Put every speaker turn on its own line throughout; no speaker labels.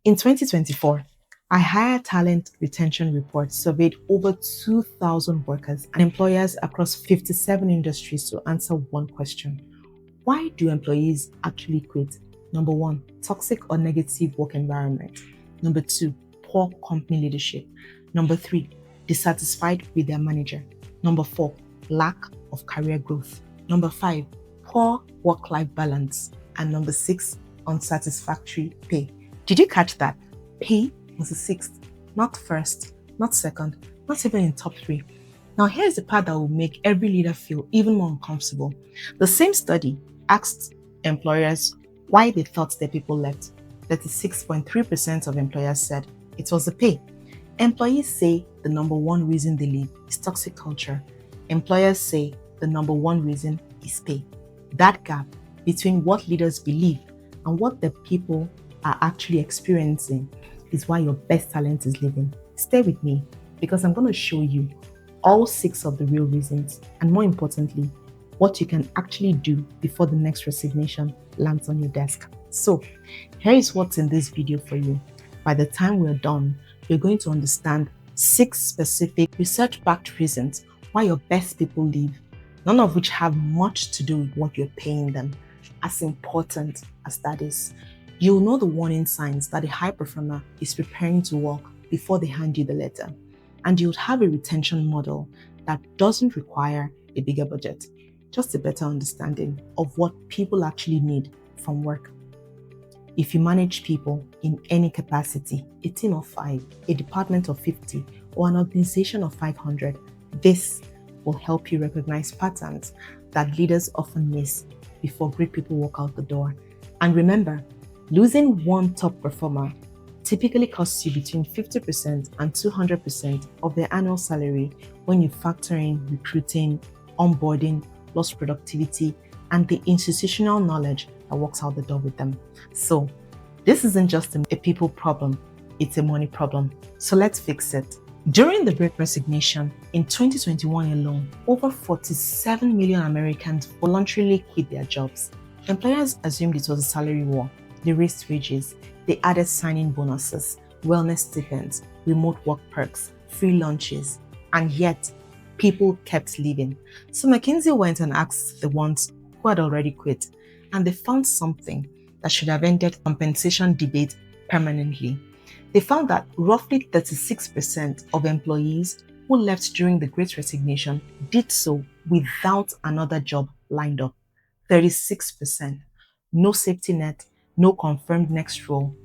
In 2024, a higher talent retention report surveyed over 2,000 workers and employers across 57 industries to answer one question. Why do employees actually quit? Number one, toxic or negative work environment. Number two, poor company leadership. Number three, dissatisfied with their manager. Number four, lack of career growth. Number five, poor work-life balance. And number six, unsatisfactory pay. Did you catch that? Pay was the sixth, not first, not second, not even in top three. Now here's the part that will make every leader feel even more uncomfortable. The same study asked employers why they thought their people left. 36.3% of employers said it was the pay. Employees say the number one reason they leave is toxic culture. Employers say the number one reason is pay. That gap between what leaders believe and what the people are actually experiencing is why your best talent is leaving. Stay with me because I'm going to show you all 6 of the real reasons, and more importantly, what you can actually do before the next resignation lands on your desk. So here is what's in this video for you. By the time we're done, you're going to understand 6 specific research-backed reasons why your best people leave, none of which have much to do with what you're paying them. As important as that is, you'll know the warning signs that a high performer is preparing to walk before they hand you the letter. And you'll have a retention model that doesn't require a bigger budget, just a better understanding of what people actually need from work. If you manage people in any capacity, a team of 5, a department of 50, or an organization of 500, this will help you recognize patterns that leaders often miss before great people walk out the door. And remember, losing one top performer typically costs you between 50% and 200% of their annual salary when you factor in recruiting, onboarding, lost productivity, and the institutional knowledge that walks out the door with them. So this isn't just a people problem, it's a money problem. So let's fix it. During the Great Resignation in 2021 alone, over 47 million Americans voluntarily quit their jobs. Employers assumed it was a salary war. They raised wages, they added signing bonuses, wellness stipends, remote work perks, free lunches, and yet people kept leaving. So McKinsey went and asked the ones who had already quit, and they found something that should have ended compensation debate permanently. They found that roughly 36% of employees who left during the Great Resignation did so without another job lined up. 36%. No safety net, no confirmed next role.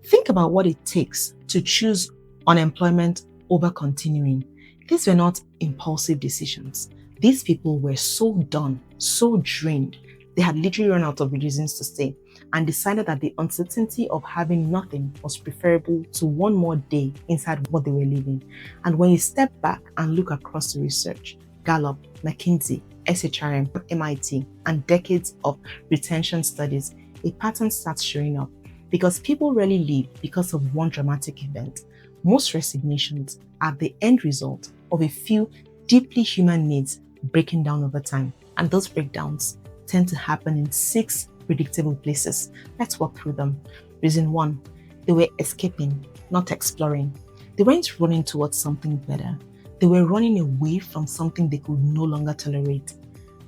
Think about what it takes to choose unemployment over continuing. These were not impulsive decisions. These people were so done, so drained, they had literally run out of reasons to stay and decided that the uncertainty of having nothing was preferable to one more day inside what they were living. And when you step back and look across the research, Gallup, McKinsey, SHRM, MIT, and decades of retention studies, a pattern starts showing up because people rarely leave because of one dramatic event. Most resignations are the end result of a few deeply human needs breaking down over time. And those breakdowns tend to happen in 6 predictable places. Let's walk through them. Reason 1, they were escaping, not exploring. They weren't running towards something better. They were running away from something they could no longer tolerate.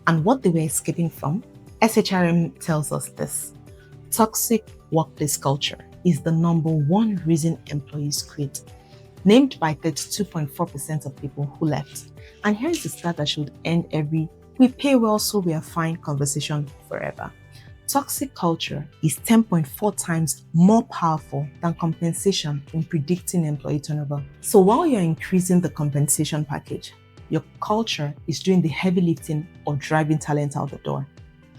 And what they were escaping from? SHRM tells us this. Toxic workplace culture is the number 1 reason employees quit, named by 32.4% of people who left. And here's the stat that should end every "we pay well so we are fine" conversation forever. Toxic culture is 10.4 times more powerful than compensation in predicting employee turnover. So while you're increasing the compensation package, your culture is doing the heavy lifting of driving talent out the door.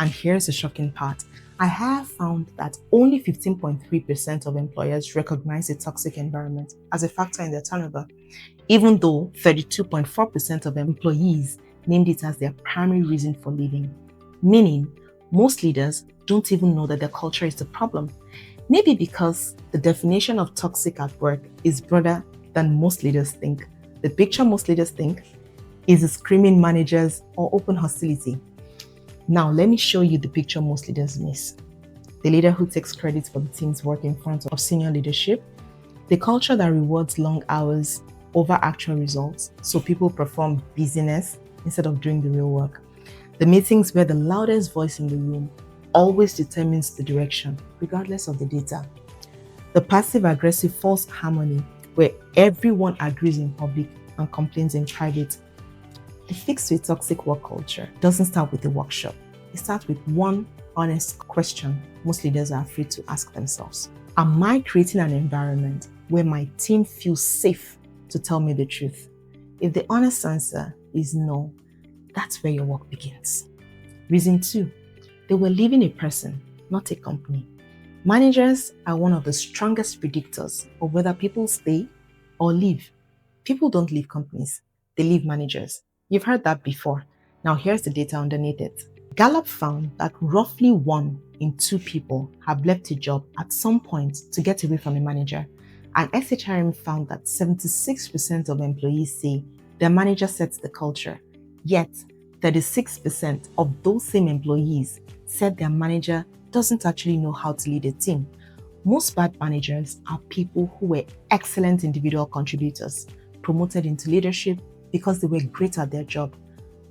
And here's the shocking part. I have found that only 15.3% of employers recognize a toxic environment as a factor in their turnover, even though 32.4% of employees named it as their primary reason for leaving. Meaning, most leaders don't even know that their culture is the problem. Maybe because the definition of toxic at work is broader than most leaders think. The picture most leaders think is the screaming managers or open hostility. Now, let me show you the picture most leaders miss. the leader who takes credit for the team's work in front of senior leadership, the culture that rewards long hours over actual results, so people perform busyness instead of doing the real work, the meetings where the loudest voice in the room always determines the direction, regardless of the data, the passive-aggressive false harmony where everyone agrees in public and complains in private. The fix to a toxic work culture doesn't start with a workshop. It starts with one honest question most leaders are afraid to ask themselves. Am I creating an environment where my team feels safe to tell me the truth? If the honest answer is no, that's where your work begins. Reason 2, they were leaving a person, not a company. Managers are one of the strongest predictors of whether people stay or leave. People don't leave companies, they leave managers. You've heard that before. Now here's the data underneath it. Gallup found that roughly 1 in 2 people have left a job at some point to get away from a manager. And SHRM found that 76% of employees say their manager sets the culture. Yet, 36% of those same employees said their manager doesn't actually know how to lead a team. Most bad managers are people who were excellent individual contributors, promoted into leadership because they were great at their job,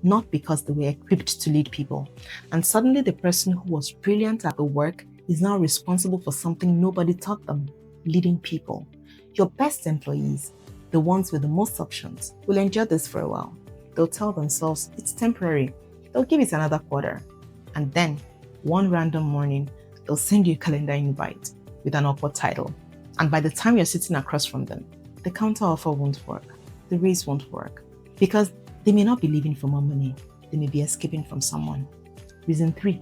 not because they were equipped to lead people. And suddenly the person who was brilliant at the work is now responsible for something nobody taught them, leading people. Your best employees, the ones with the most options, will endure this for a while. They'll tell themselves it's temporary. They'll give it another quarter. And then, one random morning, they'll send you a calendar invite with an awkward title. And by the time you're sitting across from them, the counter offer won't work. The raise won't work. Because they may not be leaving for more money. They may be escaping from someone. Reason 3,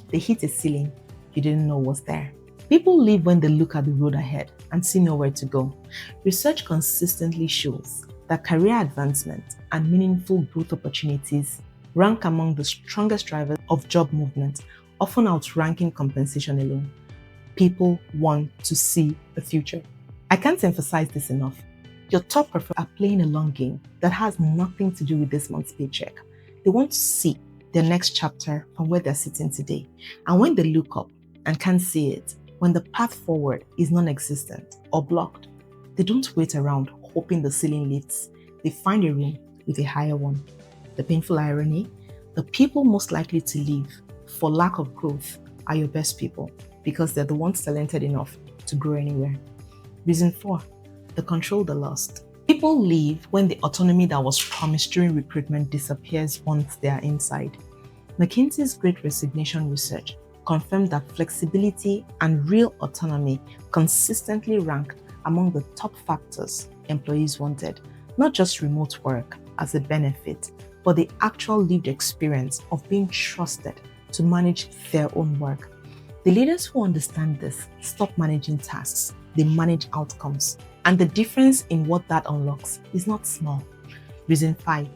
they hit a ceiling you didn't know was there. People leave when they look at the road ahead and see nowhere to go. Research consistently shows that career advancement and meaningful growth opportunities rank among the strongest drivers of job movement, often outranking compensation alone. People want to see the future. I can't emphasize this enough. Your top performers are playing a long game that has nothing to do with this month's paycheck. They want to see their next chapter from where they're sitting today. And when they look up and can't see it, when the path forward is non-existent or blocked, they don't wait around hoping the ceiling lifts. They find a room with a higher one. The painful irony, the people most likely to leave for lack of growth are your best people because they're the ones talented enough to grow anywhere. Reason 4, the control they lost. People leave when the autonomy that was promised during recruitment disappears once they are inside. McKinsey's Great Resignation research confirmed that flexibility and real autonomy consistently ranked among the top factors employees wanted, not just remote work as a benefit, but the actual lived experience of being trusted to manage their own work. The leaders who understand this stop managing tasks, they manage outcomes. And the difference in what that unlocks is not small. Reason 5,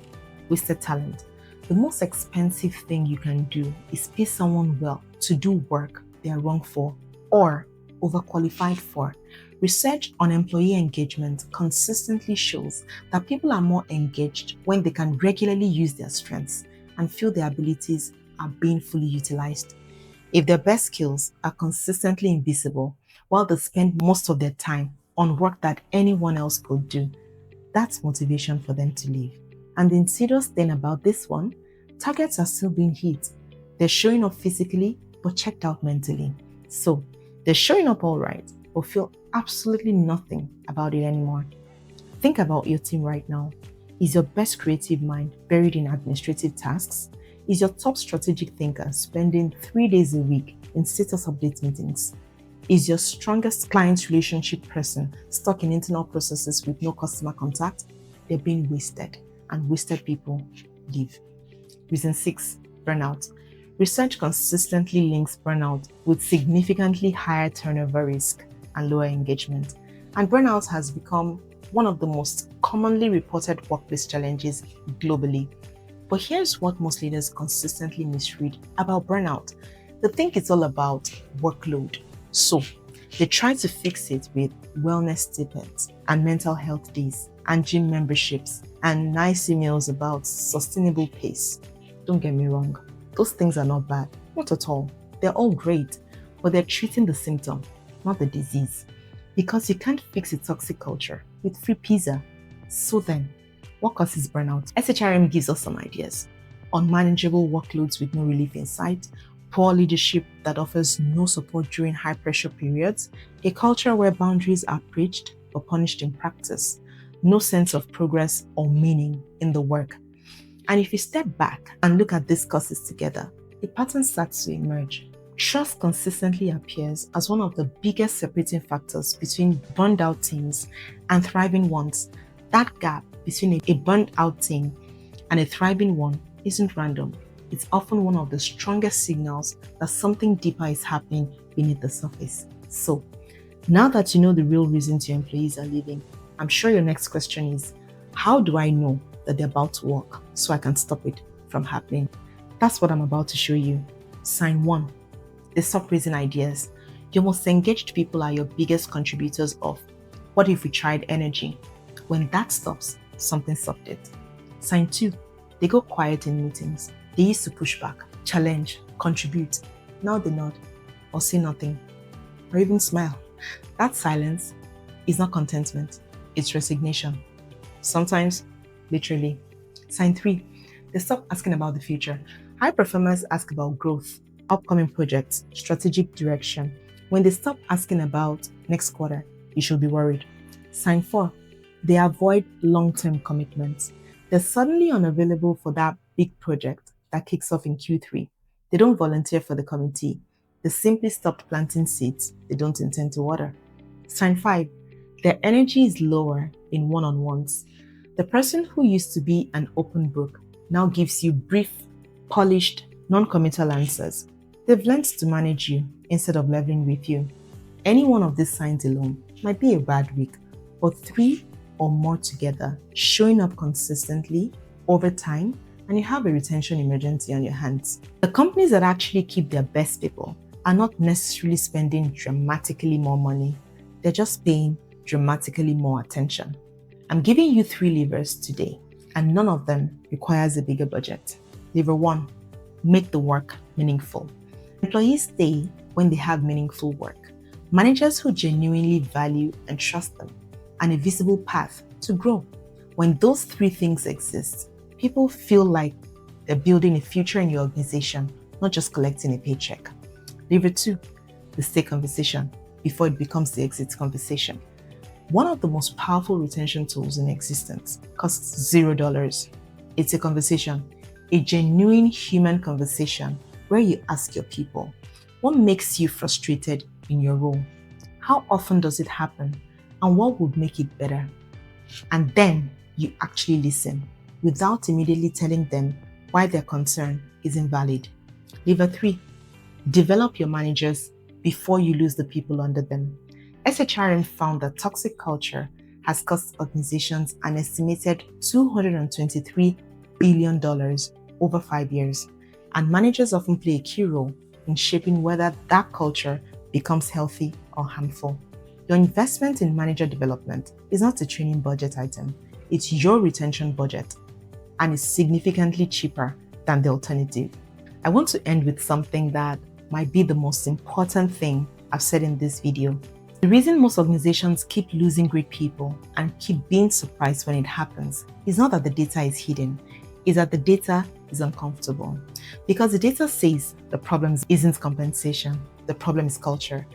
wasted talent. The most expensive thing you can do is pay someone well to do work they are wrong for or overqualified for. Research on employee engagement consistently shows that people are more engaged when they can regularly use their strengths and feel their abilities are being fully utilized. If their best skills are consistently invisible while they spend most of their time on work that anyone else could do, that's motivation for them to leave. And the insidious thing about this one, targets are still being hit. They're showing up physically, but checked out mentally. So they're showing up all right, but feel absolutely nothing about it anymore. Think about your team right now. Is your best creative mind buried in administrative tasks? Is your top strategic thinker spending 3 days a week in status update meetings? Is your strongest client relationship person stuck in internal processes with no customer contact? They're being wasted, and wasted people leave. Reason 6, burnout. Research consistently links burnout with significantly higher turnover risk and lower engagement. And burnout has become one of the most commonly reported workplace challenges globally. But here's what most leaders consistently misread about burnout. They think it's all about workload. So they try to fix it with wellness stipends and mental health days and gym memberships and nice emails about sustainable pace. Don't get me wrong, those things are not bad, not at all. They're all great. but they're treating the symptom, not the disease. Because you can't fix a toxic culture with free pizza. So then, what causes burnout? SHRM gives us some ideas. Unmanageable workloads with no relief in sight, poor leadership that offers no support during high pressure periods, a culture where boundaries are preached but punished in practice, no sense of progress or meaning in the work. And if you step back and look at these causes together, a pattern starts to emerge. Trust consistently appears as one of the biggest separating factors between burned out teams and thriving ones. That gap between a burned out team and a thriving one isn't random. It's often one of the strongest signals that something deeper is happening beneath the surface. So, now that you know the real reasons your employees are leaving, I'm sure your next question is, how do I know that they're about to walk so I can stop it from happening? That's what I'm about to show you. Sign 1. They stop raising ideas. Your most engaged people are your biggest contributors of what if we tried energy. When that stops, something stopped it. Sign 2. They go quiet in meetings. They used to push back, challenge, contribute. Now they nod or say nothing or even smile. That silence is not contentment, it's resignation. Sometimes, literally. Sign 3. They stop asking about the future. High performers ask about growth, upcoming projects, strategic direction. When they stop asking about next quarter, you should be worried. Sign 4. They avoid long-term commitments. They're suddenly unavailable for that big project that kicks off in Q3. They don't volunteer for the committee. They simply stopped planting seeds they don't intend to water. Sign 5. Their energy is lower in one-on-ones. The person who used to be an open book now gives you brief, polished, non-committal answers. They've learned to manage you instead of leveling with you. Any one of these signs alone might be a bad week, but 3 or more together, showing up consistently over time, and you have a retention emergency on your hands. The companies that actually keep their best people are not necessarily spending dramatically more money. They're just paying dramatically more attention. I'm giving you 3 levers today, and none of them requires a bigger budget. Lever 1, make the work meaningful. Employees stay when they have meaningful work. Managers who genuinely value and trust them, and a visible path to grow. When those 3 things exist, people feel like they're building a future in your organization, not just collecting a paycheck. Lever 2, the stay conversation before it becomes the exit conversation. One of the most powerful retention tools in existence costs $0. It's a conversation, a genuine human conversation where you ask your people, what makes you frustrated in your role? How often does it happen? And what would make it better? And then you actually listen without immediately telling them why their concern is invalid. Lever 3, develop your managers before you lose the people under them. SHRM found that toxic culture has cost organizations an estimated $223 billion over 5 years, and managers often play a key role in shaping whether that culture becomes healthy or harmful. Your investment in manager development is not a training budget item, it's your retention budget, and is significantly cheaper than the alternative. I want to end with something that might be the most important thing I've said in this video. The reason most organizations keep losing great people and keep being surprised when it happens is not that the data is hidden, it's that the data is uncomfortable. Because the data says the problem isn't compensation, the problem is culture,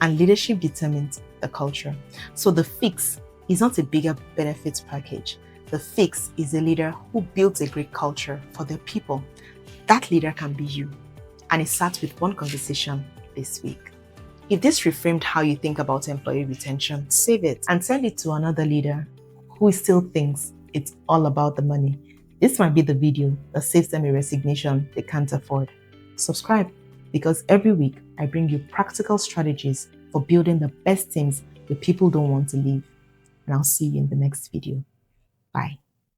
and leadership determines the culture. So the fix is not a bigger benefits package. The fix is a leader who builds a great culture for their people. That leader can be you. And it starts with one conversation this week. If this reframed how you think about employee retention, save it and send it to another leader who still thinks it's all about the money. This might be the video that saves them a resignation they can't afford. Subscribe, because every week I bring you practical strategies for building the best teams the people don't want to leave. And I'll see you in the next video. Bye.